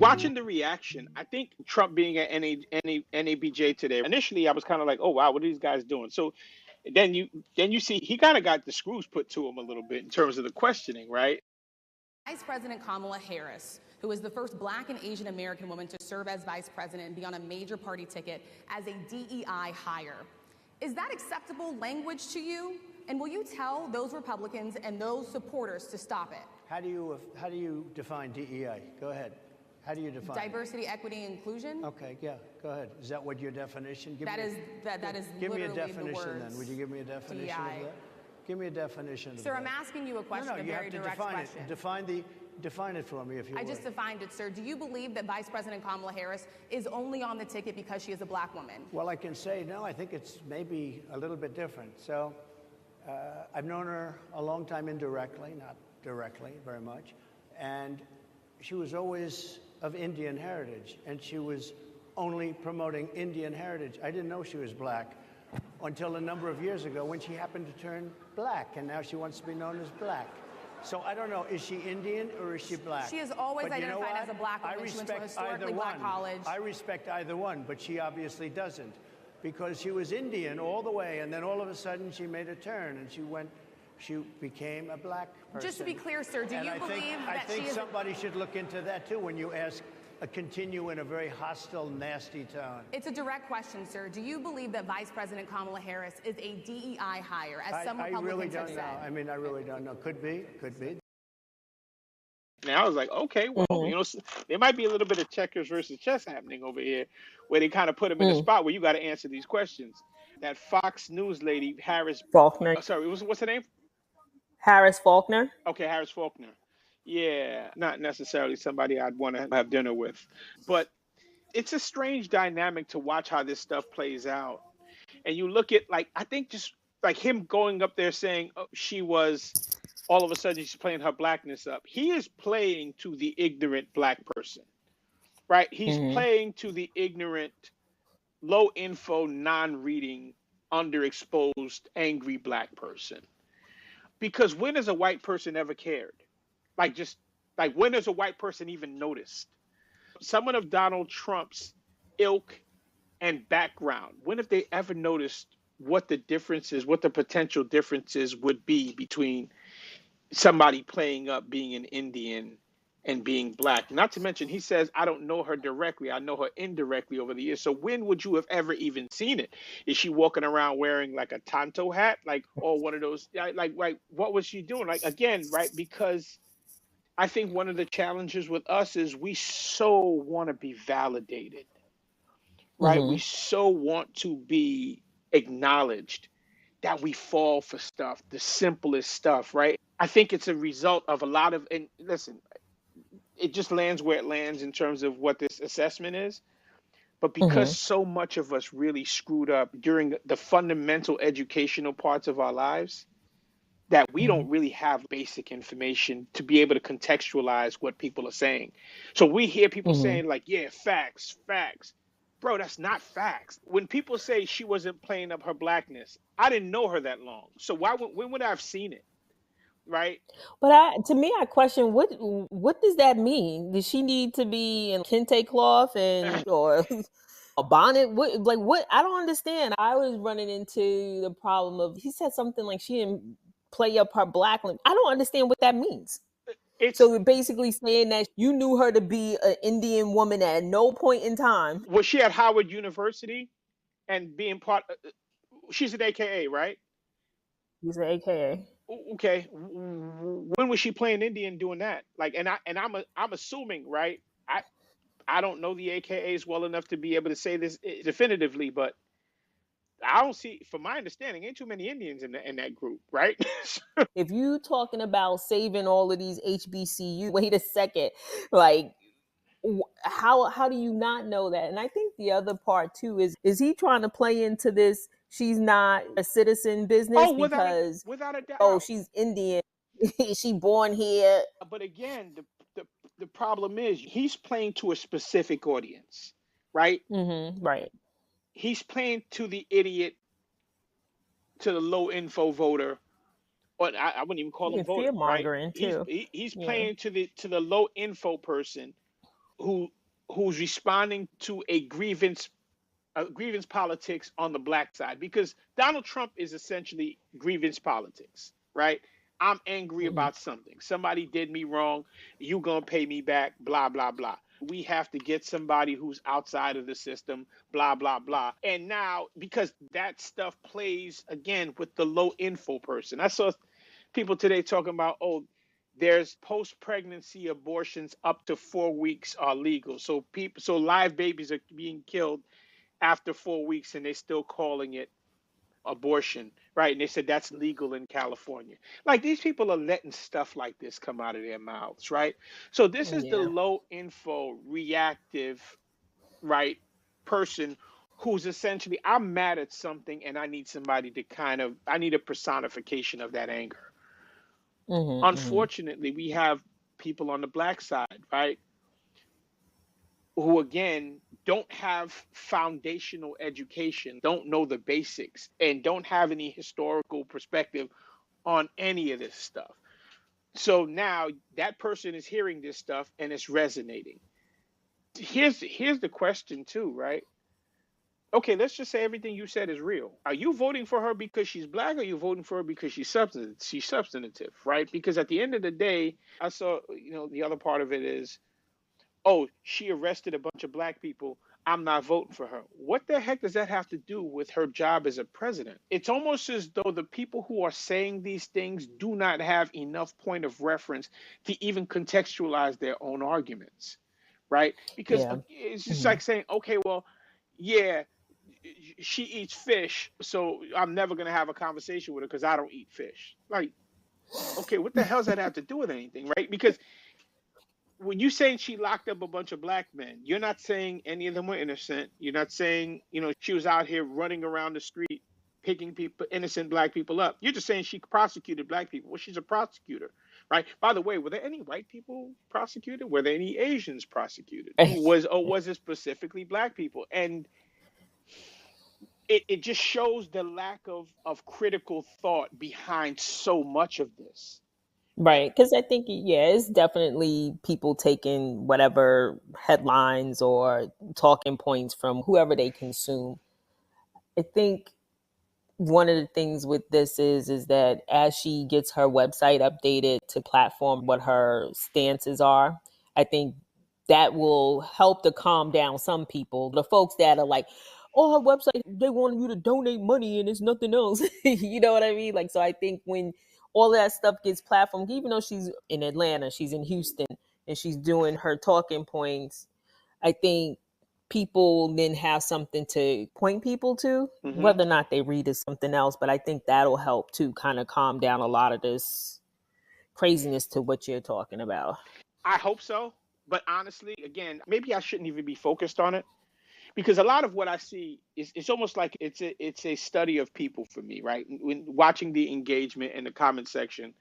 watching the reaction, I think Trump being at NABJ today, initially I was kind of like, oh wow, what are these guys doing? So then you see he kind of got the screws put to him a little bit in terms of the questioning, right? Vice President Kamala Harris, who is the first Black and Asian American woman to serve as vice president and be on a major party ticket as a DEI hire. Is that acceptable language to you? And will you tell those Republicans and those supporters to stop it? How do you define DEI? Go ahead. How do you define diversity, equity, inclusion? Okay, yeah, go ahead. Is that what your definition? Give me a definition then. Would you give me a definition DEI. of that? Give me a definition. Sir, I'm asking you a question, a very direct question. Define it for me, if you would. I just defined it, sir. Do you believe that Vice President Kamala Harris is only on the ticket because she is a Black woman? Well, I can say no. I think it's maybe a little bit different. So, I've known her a long time indirectly, not directly very much, and she was always of Indian heritage, and she was only promoting Indian heritage. I didn't know she was Black until a number of years ago when she happened to turn Black, and now she wants to be known as Black. So I don't know, is she Indian or is she Black? She has always identified as a Black woman. She went to a historically Black college. I respect either one, but she obviously doesn't, because she was Indian all the way, and then all of a sudden she made a turn, and she became a Black person. Just to be clear, sir, do you believe that she is... I think somebody should look into that, too, when you ask continue in a very hostile, nasty tone. It's a direct question, sir. Do you believe that Vice President Kamala Harris is a DEI hire, as some Republicans really don't have said? know. I mean, I really don't know. Could be. Now I was like, okay, well, there might be a little bit of checkers versus chess happening over here, where they kind of put him in a spot where you got to answer these questions. That Fox News lady, Harris Faulkner. What's her name? Harris Faulkner. Okay, Harris Faulkner. Yeah, not necessarily somebody I'd want to have dinner with, but it's a strange dynamic to watch how this stuff plays out. And you look at, like, I think just like him going up there saying she was, all of a sudden she's playing her Blackness up. He is playing to the ignorant Black person, right? He's playing to the ignorant, low info, non-reading, underexposed, angry Black person. Because when has a white person ever cared? Like when has a white person even noticed? Someone of Donald Trump's ilk and background, when have they ever noticed what the differences, what the potential differences would be between somebody playing up being an Indian and being Black? Not to mention, he says, I don't know her directly, I know her indirectly over the years. So when would you have ever even seen it? Is she walking around wearing like a Tonto hat? Like, or one of those, like what was she doing? Like, again, right? Because I think one of the challenges with us is we so want to be validated, right? We so want to be acknowledged that we fall for stuff, the simplest stuff, right? I think it's a result of a lot of, and listen, it just lands where it lands in terms of what this assessment is. But because so much of us really screwed up during the fundamental educational parts of our lives, that we don't really have basic information to be able to contextualize what people are saying. So we hear people saying like, yeah, facts. Bro, that's not facts. When people say she wasn't playing up her Blackness, I didn't know her that long. So when would I have seen it? Right? But to me, I question what does that mean? Does she need to be in kente cloth or a bonnet? What? I don't understand. I was running into the problem of, he said something like she didn't play up her Black. I don't understand what that means. So we're basically saying that you knew her to be an Indian woman at no point in time. Was she at Howard University and being part? She's an AKA, right? She's an AKA. Okay. When was she playing Indian doing that? Like, and I'm assuming, right? I don't know the AKAs well enough to be able to say this definitively, but I don't see, from my understanding, ain't too many Indians in that group, right? If you talking about saving all of these HBCU, wait a second, like how do you not know that? And I think the other part too is he trying to play into this? She's not a citizen business because without a doubt. Oh, she's Indian. She born here. But again, the problem is he's playing to a specific audience, right? Right. He's playing to the idiot, to the low info voter, or I wouldn't even call him voter. Fear-mongering, right? too. He's playing to the low info person who who's responding to a grievance politics on the black side, because Donald Trump is essentially grievance politics, right? I'm angry Mhm. about something. Somebody did me wrong. You gonna pay me back, blah, blah, blah. We have to get somebody who's outside of the system, blah, blah, blah. And now, because that stuff plays again with the low info person. I saw people today talking about, oh, there's post-pregnancy abortions up to 4 weeks are legal. So live babies are being killed after 4 weeks and they're still calling it abortion, right? And they said that's legal in California. Like, these people are letting stuff like this come out of their mouths, right? So this is the Yeah. low info, reactive, right, person who's essentially, I'm mad at something and I need somebody to I need a personification of that anger. Mm-hmm. Unfortunately, we have people on the black side, right, who again don't have foundational education, don't know the basics, and don't have any historical perspective on any of this stuff. So now that person is hearing this stuff and it's resonating. Here's the question too, right? Okay, let's just say everything you said is real. Are you voting for her because she's black, or are you voting for her because she's substantive, right? Because at the end of the day, I saw, the other part of it is, oh, she arrested a bunch of black people, I'm not voting for her. What the heck does that have to do with her job as a president? It's almost as though the people who are saying these things do not have enough point of reference to even contextualize their own arguments, right? Because Yeah. it's just Mm-hmm. like saying, okay, well, yeah, she eats fish, so I'm never going to have a conversation with her because I don't eat fish. Like, okay, what the hell does that have to do with anything, right? Because when you saying she locked up a bunch of black men, you're not saying any of them were innocent. You're not saying, she was out here running around the street picking people, innocent black people up. You're just saying she prosecuted black people. Well, she's a prosecutor, right? By the way, were there any white people prosecuted? Were there any Asians prosecuted? Was it specifically black people? And it just shows the lack of critical thought behind so much of this. Right. Because I think, yeah, it's definitely people taking whatever headlines or talking points from whoever they consume. I think one of the things with this is that as she gets her website updated to platform what her stances are, I think that will help to calm down some people. The folks that are like, oh, her website, they want you to donate money and it's nothing else. You know what I mean? Like, so I think when all of that stuff gets platformed, even though she's in Atlanta, she's in Houston, and she's doing her talking points, I think people then have something to point people to, Hmm. whether or not they read is something else, but I think that'll help to kind of calm down a lot of this craziness to what you're talking about. I hope so. But honestly, again, maybe I shouldn't even be focused on it, because a lot of what I see is, it's almost like it's a study of people for me, right? When watching the engagement in the comment section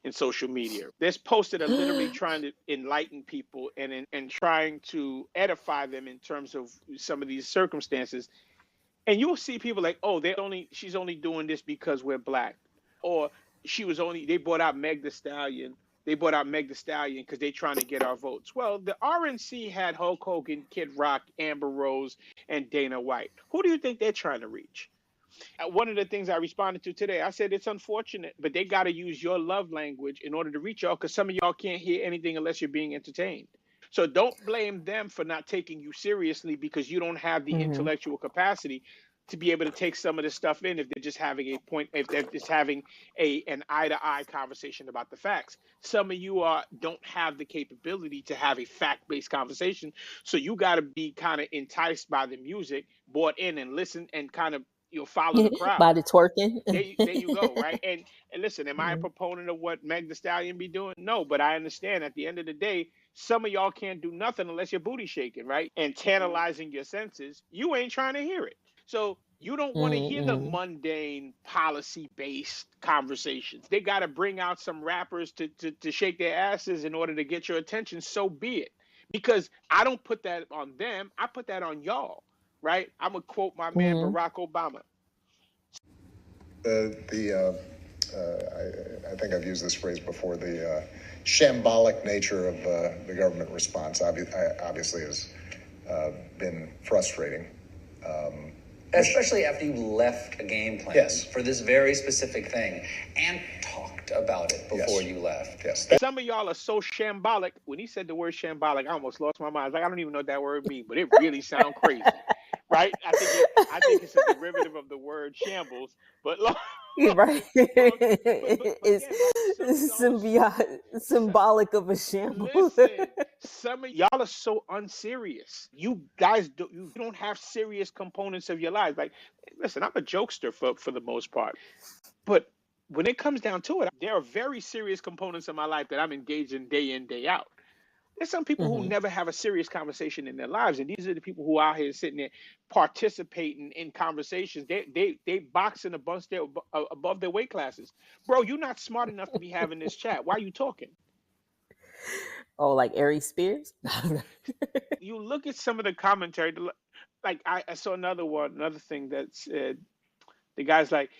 in social media, there's posts that are literally trying to enlighten people and trying to edify them in terms of some of these circumstances. And you'll see people like, oh, she's only doing this because we're black, or they brought out Meg the Stallion. They brought out Meg the Stallion because they're trying to get our votes. Well, the RNC had Hulk Hogan, Kid Rock, Amber Rose, and Dana White. Who do you think they're trying to reach? One of the things I responded to today, I said it's unfortunate, but they got to use your love language in order to reach y'all, because some of y'all can't hear anything unless you're being entertained. So don't blame them for not taking you seriously because you don't have the Mm-hmm. intellectual capacity to be able to take some of this stuff in, if they're just having if they're just having an eye to eye conversation about the facts. Some of you don't have the capability to have a fact based conversation, so you got to be kind of enticed by the music, bought in, and listen, and kind of follow the crowd. By the twerking. There you go, right? And listen, am I a Mhm. proponent of what Meg the Stallion be doing? No, but I understand at the end of the day, some of y'all can't do nothing unless your booty shaking, right? And tantalizing your senses. You ain't trying to hear it. So you don't want to hear the Mm-hmm. mundane policy based conversations. They got to bring out some rappers to shake their asses in order to get your attention. So be it. Because I don't put that on them. I put that on y'all, right? I'm going to quote my man Mm-hmm. Barack Obama. The I think I've used this phrase before, the shambolic nature of the government response obviously has been frustrating. Especially after you left a game plan for this very specific thing and talked about it before you left. Yes. Some of y'all are so shambolic. When he said the word shambolic, I almost lost my mind. I was like, I don't even know what that word means, but it really sounds crazy, right? I think it's a derivative of the word shambles, but right. It's symbolic of a shambles. Listen, some of y'all are so unserious. You guys you don't have serious components of your lives. Like, listen, I'm a jokester for the most part, but when it comes down to it, there are very serious components of my life that I'm engaged in, day out. There's some people who never have a serious conversation in their lives, and these are the people who are out here sitting there participating in conversations. They boxing above their weight classes. Bro, you're not smart enough to be having this chat. Why are you talking? Oh, like Ari Spears? You look at some of the commentary, like I saw another thing that said, the guy's like,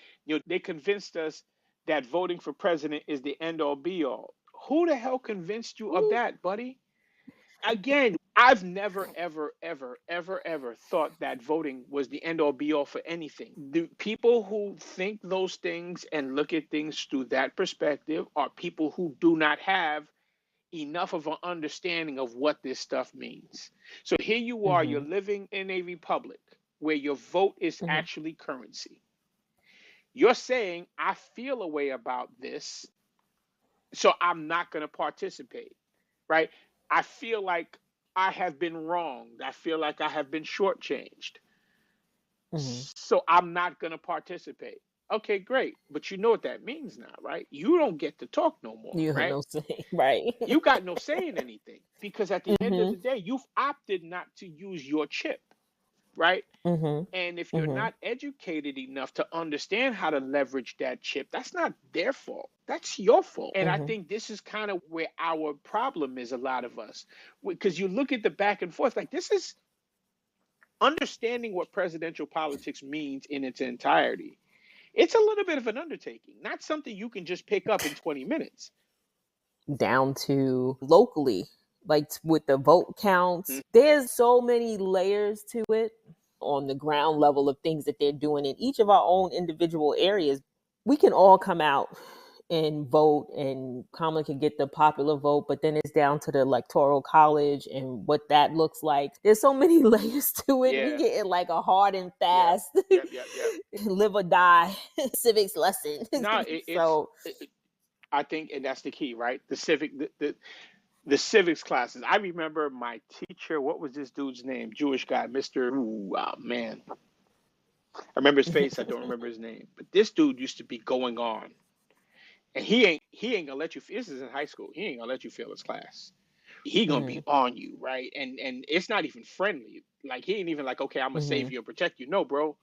they convinced us that voting for president is the end all be all. Who the hell convinced you of that, buddy? Again, I've never, ever, ever, ever, ever thought that voting was the end all be all for anything. The people who think those things and look at things through that perspective are people who do not have enough of an understanding of what this stuff means. So here you are, you're living in a republic where your vote is actually currency. You're saying, I feel a way about this, so I'm not going to participate, right? I feel like I have been wronged. I feel like I have been shortchanged. So I'm not going to participate. Okay, great. But you know what that means now, right? You don't get to talk no more, You right? have no say, right? You got no say in anything because at the end of the day, you've opted not to use your chip, right? And if you're not educated enough to understand how to leverage that chip, that's not their fault. That's your fault. And I think this is kind of where our problem is, a lot of us. Because you look at the back and forth, like, this is understanding what presidential politics means in its entirety. It's a little bit of an undertaking, not something you can just pick up in 20 minutes. Down to locally, like with the vote counts, there's so many layers to it on the ground level of things that they're doing in each of our own individual areas. We can all come out and vote, and Kamala can get the popular vote, but then it's down to the electoral college and what that looks like. There's so many layers to it. We get it like a hard and fast live or die civics lesson. No, I think, and that's the key, right? The civics classes. I remember my teacher. What was this dude's name? Jewish guy, Mr. Man. I remember his face. I don't remember his name. But this dude used to be going on, and he ain't gonna let you. This is in high school. He ain't gonna let you fail his class. He gonna be on you, right? And it's not even friendly. Like, he ain't even like, okay, I'm gonna save you and protect you. No, bro.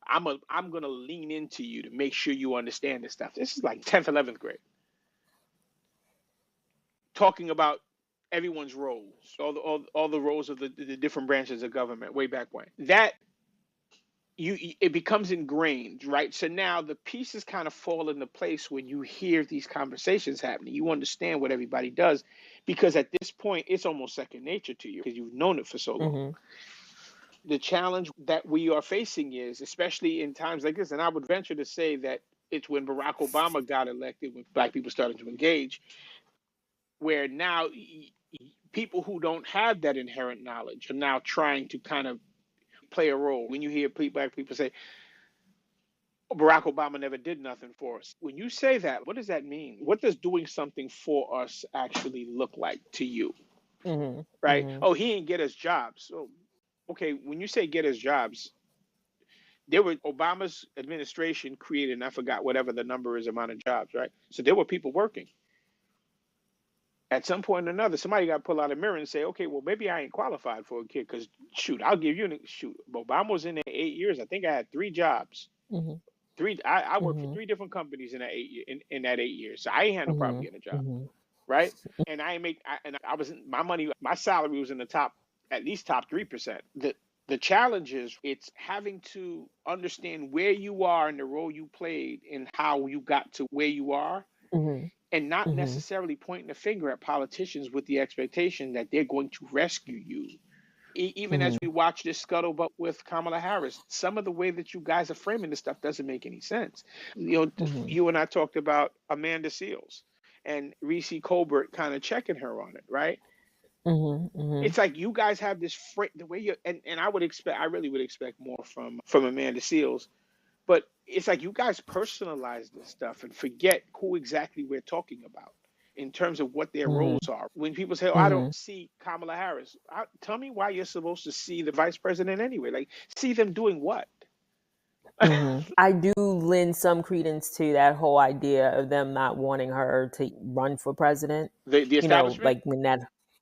I'm gonna lean into you to make sure you understand this stuff. This is like 10th, 11th grade. Talking about everyone's roles, all the roles of the different branches of government way back when. That it becomes ingrained, right? So now the pieces kind of fall into place when you hear these conversations happening. You understand what everybody does, because at this point it's almost second nature to you because you've known it for so long. The challenge that we are facing is, especially in times like this, and I would venture to say that it's when Barack Obama got elected, when Black people started to engage, where now people who don't have that inherent knowledge are now trying to kind of play a role. When you hear Black people say, Barack Obama never did nothing for us. When you say that, what does that mean? What does doing something for us actually look like to you? Right? Oh, he didn't get us jobs. So, okay, when you say get us jobs, Obama's administration created, and I forgot whatever the number is, amount of jobs, right? So there were people working. At some point or another, somebody got to pull out a mirror and say, okay, well, maybe I ain't qualified for a kid, because, shoot, I'll give you Obama was in there 8 years. I think I had 3 jobs. I worked for 3 different companies in that 8 years. In that 8 years, so I ain't had no problem getting a job, right? And I was my salary was in the top, at least top 3%. The The challenge is it's having to understand where you are and the role you played and how you got to where you are, Mm-hmm. and not Mm-hmm. necessarily pointing a finger at politicians with the expectation that they're going to rescue you. Even as Mm-hmm. we watch this scuttlebutt with Kamala Harris, some of the way that you guys are framing this stuff doesn't make any sense. Mm-hmm. You and I talked about Amanda Seals and Reese Colbert kind of checking her on it, right? Mm-hmm. Mm-hmm. It's like you guys have this the way you and I really would expect more from Amanda Seals, but it's like you guys personalize this stuff and forget who exactly we're talking about in terms of what their roles are. When people say, "Oh, I Mm-hmm. don't see Kamala Harris," tell me why you're supposed to see the vice president anyway. Like, see them doing what? Mm-hmm. I do lend some credence to that whole idea of them not wanting her to run for president. The You know, establishment. like when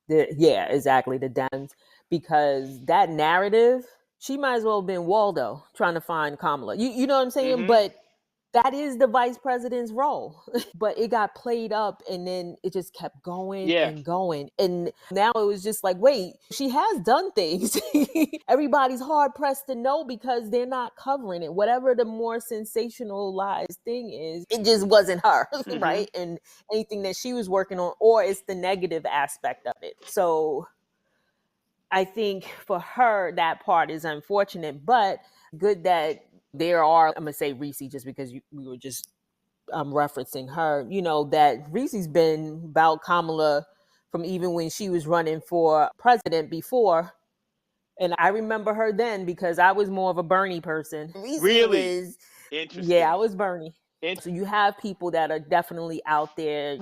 yeah, exactly, the Dems, because that narrative, she might as well have been Waldo trying to find Kamala. You know what I'm saying? Mm-hmm. But that is the vice president's role. But it got played up and then it just kept going Yeah. and going. And now it was just like, wait, she has done things. Everybody's hard pressed to know because they're not covering it. Whatever the more sensationalized thing is, it just wasn't her, Mm-hmm. right? And anything that she was working on, or it's the negative aspect of it. So I think for her, that part is unfortunate, but good that there are, I'm going to say Reese just because we were just referencing her, you know, that Reese's been about Kamala from even when she was running for president before. And I remember her then because I was more of a Bernie person. Reese Really was, yeah, I interesting. was Bernie. So you have people that are definitely out there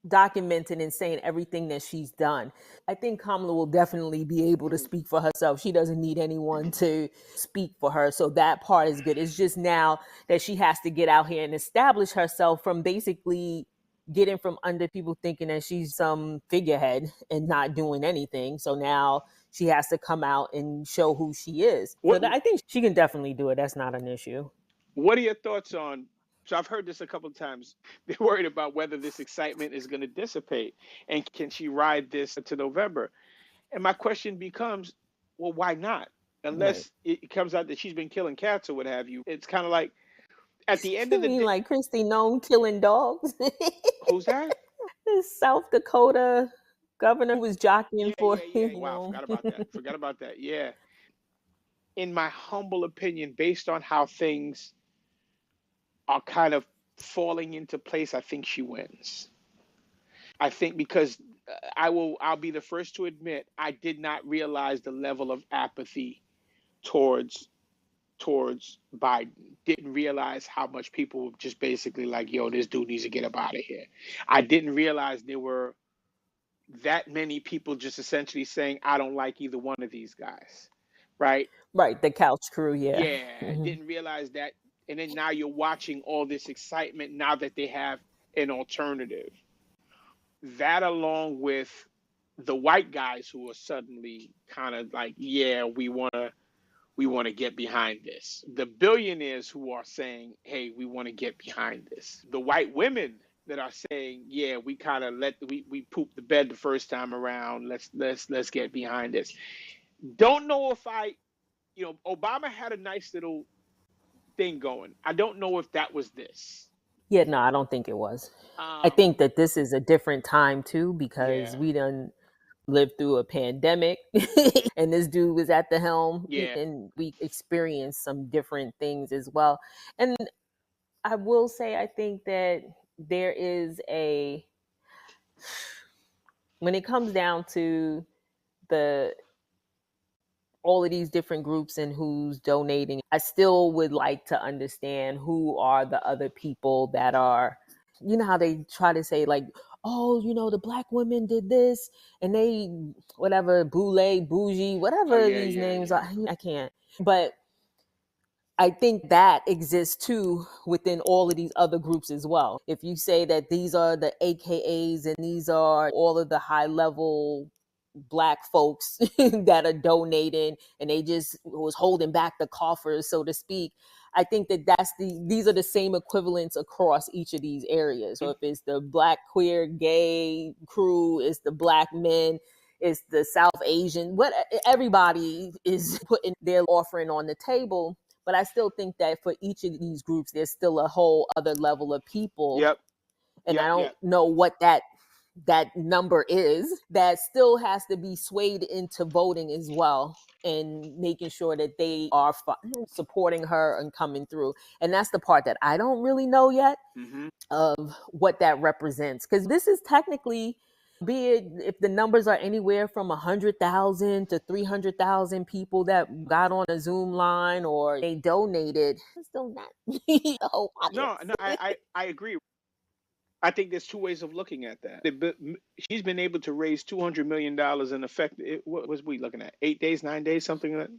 documenting and saying everything that she's done. I think Kamala will definitely be able to speak for herself. She doesn't need anyone to speak for her. So that part is good. It's just now that she has to get out here and establish herself from basically getting from under people thinking that she's some figurehead and not doing anything. So now she has to come out and show who she is. So What I think she can definitely do it. That's not an issue. What are your thoughts on? So I've heard this a couple of times. They're worried about whether this excitement is going to dissipate, and can she ride this to November? And my question becomes, well, why not? Right. Unless it comes out that she's been killing cats or what have you. It's kind of like at the end of You the mean day, like Christy Nome killing dogs? who's that? This South Dakota governor who was jockeying Yeah, for, yeah, yeah. you Wow, know. forgot about that. Forgot about that. Yeah. In my humble opinion, based on how things are kind of falling into place, I think she wins. I think because I'll be the first to admit I did not realize the level of apathy towards Biden. Didn't realize how much people were just basically like, yo, this dude needs to get up out of here. I didn't realize there were that many people just essentially saying, I don't like either one of these guys. Right? Right, the couch crew, yeah. Yeah. Hmm. Didn't realize that. And then now you're watching all this excitement now that they have an alternative. That along with the white guys who are suddenly kind of like, yeah, we want to get behind this. The billionaires who are saying, hey, we want to get behind this. The white women that are saying, yeah, we kind of we pooped the bed the first time around. Let's get behind this. Don't know if Obama had a nice little thing going. I don't know if that was this. Yeah, no, I don't think it was. I Um, think that this is a different time too because yeah, we done lived through a pandemic and this dude was at the helm yeah. and we experienced some different things as well. And I will say, I think that there is when it comes down to the all of these different groups and who's donating, I still would like to understand who are the other people that are, you know, how they try to say like, oh, you know, the black women did this and they, whatever, boule, bougie, Oh whatever yeah, these yeah, names yeah. are. I can't. But I think that exists too within all of these other groups as well. If you say that these are the AKAs and these are all of the high level black folks that are donating and they just was holding back the coffers, so to speak. I think that these are the same equivalents across each of these areas. So if it's the black, queer, gay crew, it's the black men, it's the South Asian, what everybody is putting their offering on the table. But I still think that for each of these groups, there's still a whole other level of people. Yep. And I don't know what that number is that still has to be swayed into voting as well, and making sure that they are supporting her and coming through. And that's the part that I don't really know yet of what that represents. Because this is technically, be it if the numbers are anywhere from 100,000 to 300,000 people that got on a Zoom line or they donated, it's still not the whole audience. No, I agree. I think there's two ways of looking at that. She's been able to raise $200 million in effect. What was we looking at? 8 days, 9 days, something like that.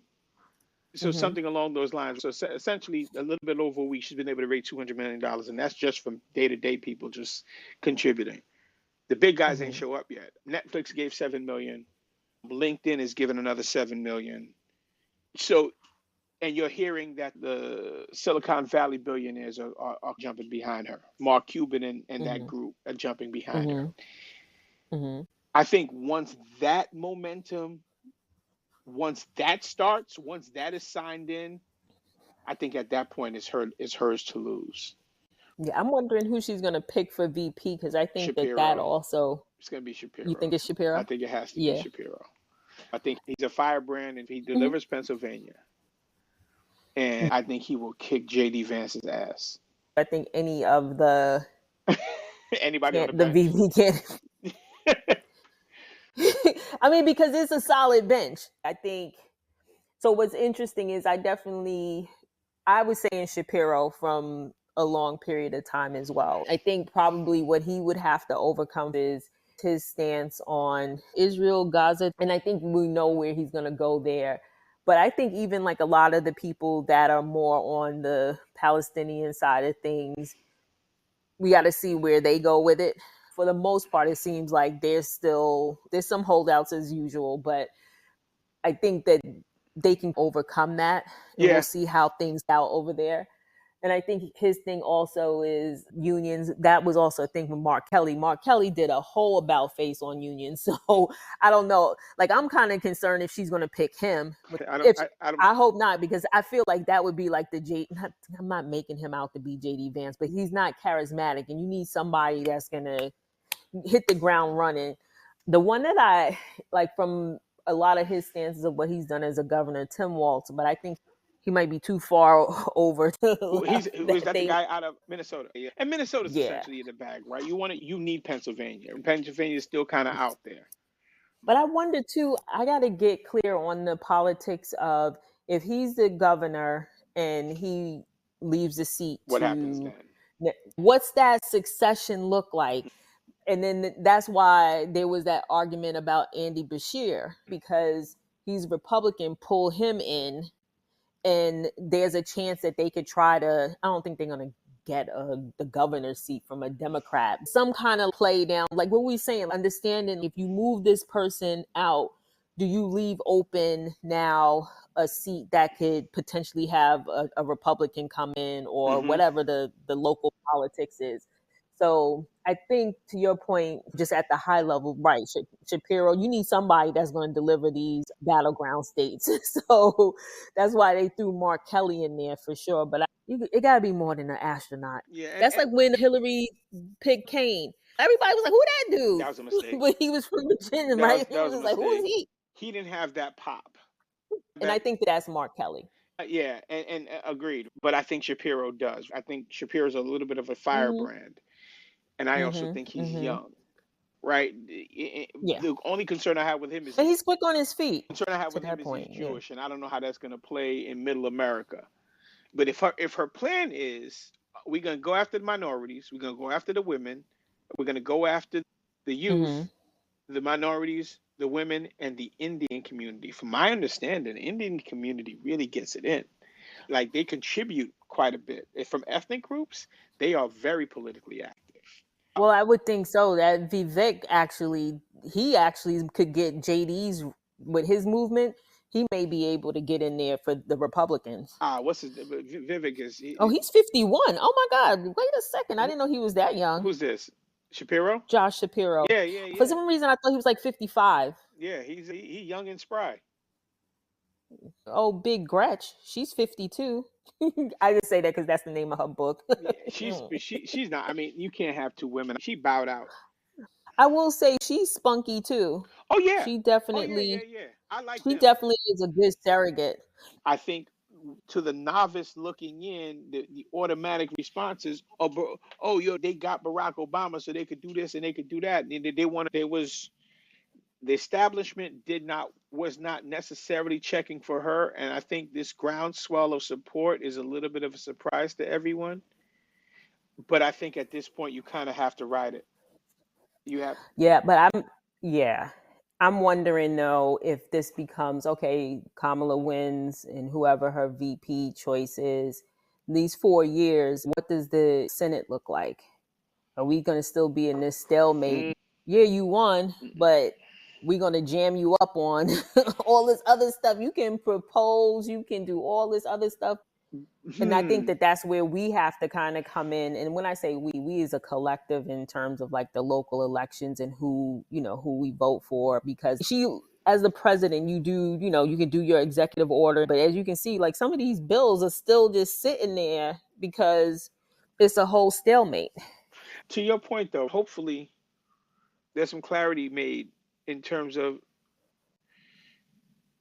So something along those lines. So essentially, a little bit over a week, she's been able to raise $200 million, and that's just from day-to-day people just contributing. The big guys ain't show up yet. Netflix gave $7 million. LinkedIn is giving another $7 million. So, and you're hearing that the Silicon Valley billionaires are jumping behind her. Mark Cuban and that group are jumping behind her. I think once that momentum, once that starts, once that is signed in, I think at that point it's hers to lose. Yeah, I'm wondering who she's going to pick for VP, because I think Shapiro. that also... It's going to be Shapiro. You think it's Shapiro? I think it has to be Shapiro. I think he's a firebrand, and he delivers Pennsylvania. And I think he will kick J.D. Vance's ass. I think any of the... Anybody on the bench. VP can't... I mean, because it's a solid bench. I think... So what's interesting is I was saying Shapiro from a long period of time as well. I think probably what he would have to overcome is his stance on Israel, Gaza. And I think we know where he's going to go there. But I think even like a lot of the people that are more on the Palestinian side of things, we got to see where they go with it. For the most part, it seems like there's some holdouts as usual, but I think that they can overcome that. And we'll see how things out over there. And I think his thing also is unions. That was also a thing with Mark Kelly. Mark Kelly did a whole about face on unions. So I don't know. Like, I'm kind of concerned if she's going to pick him. I hope not, because I feel like that would be like I'm not making him out to be J.D. Vance, but he's not charismatic. And you need somebody that's going to hit the ground running. The one that I like from a lot of his stances of what he's done as a governor, Tim Walz, but I think he might be too far over. Who's that the guy out of Minnesota? Yeah. And Minnesota's essentially in the bag, right? You need Pennsylvania. And Pennsylvania is still kind of out there. But I wonder too, I got to get clear on the politics of if he's the governor and he leaves the seat. What happens then? What's that succession look like? And then that's why there was that argument about Andy Beshear, because he's Republican, pull him in. And there's a chance that they could try to, I don't think they're going to get the governor's seat from a Democrat. Some kind of play down, like what we saying, understanding if you move this person out, do you leave open now a seat that could potentially have a Republican come in or whatever the local politics is. So I think, to your point, just at the high level, right, Shapiro, you need somebody that's going to deliver these battleground states. So that's why they threw Mark Kelly in there for sure. But it got to be more than an astronaut. Yeah, that's like when Hillary picked Kane. Everybody was like, who that dude? That was a mistake. But he was from Virginia, right? He was like, who is he? He didn't have that pop. And I think that's Mark Kelly. Yeah, and agreed. But I think Shapiro does. I think Shapiro's a little bit of a firebrand. And I also think he's young, right? The only concern I have with him is... And he's quick on his feet. The concern I have with him is he's Jewish, and I don't know how that's going to play in middle America. But if her plan is, we're going to go after the minorities, we're going to go after the women, we're going to go after the youth, the minorities, the women, and the Indian community. From my understanding, the Indian community really gets it in. Like, they contribute quite a bit. From ethnic groups, they are very politically active. Well, I would think so. That Vivek he actually could get JD's with his movement. He may be able to get in there for the Republicans. What's his Vivek is? He's 51. Oh my God! Wait a second, I didn't know he was that young. Who's this? Shapiro? Josh Shapiro. Yeah. For some reason, I thought he was like 55. Yeah, he young and spry. Oh, Big Gretch, she's 52. I just say that because that's the name of her book. Yeah, she's not. I mean, you can't have two women. She bowed out. I will say she's spunky too. Oh yeah. She Oh yeah, yeah, definitely, yeah. I like she them. definitely is a good surrogate. I think to the novice looking in, the automatic response is, oh, oh, yo, they got Barack Obama, so they could do this and they could do that. And they wanted, there was the establishment was not necessarily checking for her, and I think this groundswell of support is a little bit of a surprise to everyone. But I think at this point you kind of have to ride it. You have. Yeah, but yeah. I'm wondering though if this becomes okay, Kamala wins and whoever her VP choice is, these 4 years, what does the Senate look like? Are we going to still be in this stalemate? Mm, Yeah, you won, but we're going to jam you up on all this other stuff. You can propose, you can do all this other stuff. And I think hmm. that that's where we have to kind of come in. And when I say we as a collective in terms of like the local elections and who we vote for, because as the president, you do, you can do your executive order. But as you can see, like some of these bills are still just sitting there because it's a whole stalemate. To your point, though, hopefully there's some clarity made in terms of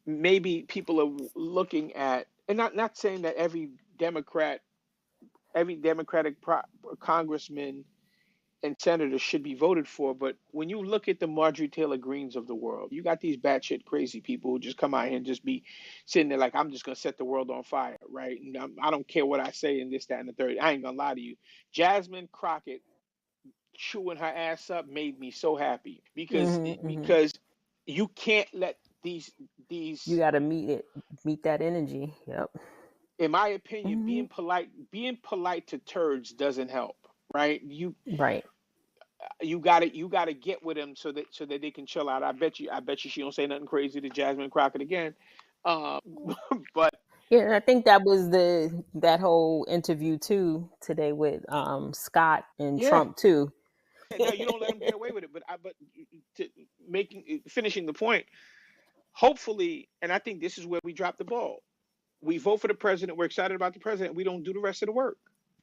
maybe people are looking at, and not saying that every Democratic congressman and senator should be voted for, but when you look at the Marjorie Taylor Greens of the world, you got these batshit crazy people who just come out here and just be sitting there like, I'm just gonna set the world on fire, right? And I don't care what I say and this, that, and the third. I ain't gonna lie to you. Jasmine Crockett chewing her ass up made me so happy because Hmm. because you can't let You these got to meet that energy. Yep. in my opinion, Hmm. being polite to turds doesn't help, right? Right. You gotta get with them so that they can chill out. I bet you she don't say nothing crazy to Jasmine Crockett again. Um, but Yeah, and I think that was that whole interview too today with Scott and yeah, Trump too. no, you don't let them get away with it. But to finishing the point, hopefully, and I think this is where we drop the ball. We vote for the president. We're excited about the president. We don't do the rest of the work.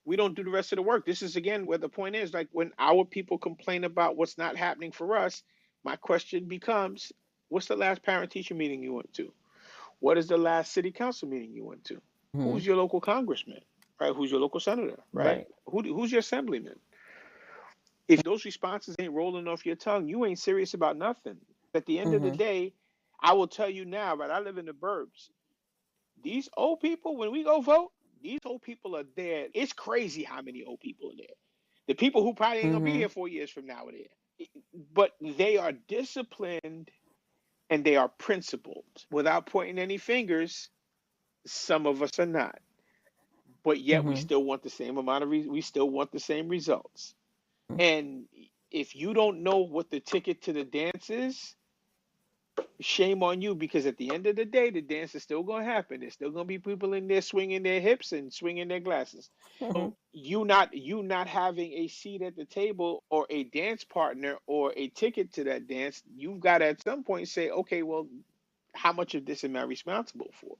We don't do the rest of the work. This is again where the point is, like when our people complain about what's not happening for us, my question becomes, what's the last parent teacher meeting you went to? What is the last city council meeting you went to? Who's your local congressman? Right? Who's your local senator? Right? Right. Who's your assemblyman? If those responses ain't rolling off your tongue, you ain't serious about nothing. At the end of the Hmm. day, I will tell you now, right? I live in the burbs. These old people, when we go vote, these old people are there. It's crazy how many old people are there. The people who probably ain't gonna be Hmm. here 4 years from now are there. But they are disciplined and they are principled. Without pointing any fingers, some of us are not. But yet we Hmm. still want the same amount of we still want the same results. And if you don't know what the ticket to the dance is, shame on you because at the end of the day, the dance is still going to happen. There's still going to be people in there swinging their hips and swinging their glasses. Hmm. So you not having a seat at the table or a dance partner or a ticket to that dance, you've got to at some point say, okay, well, how much of this am I responsible for?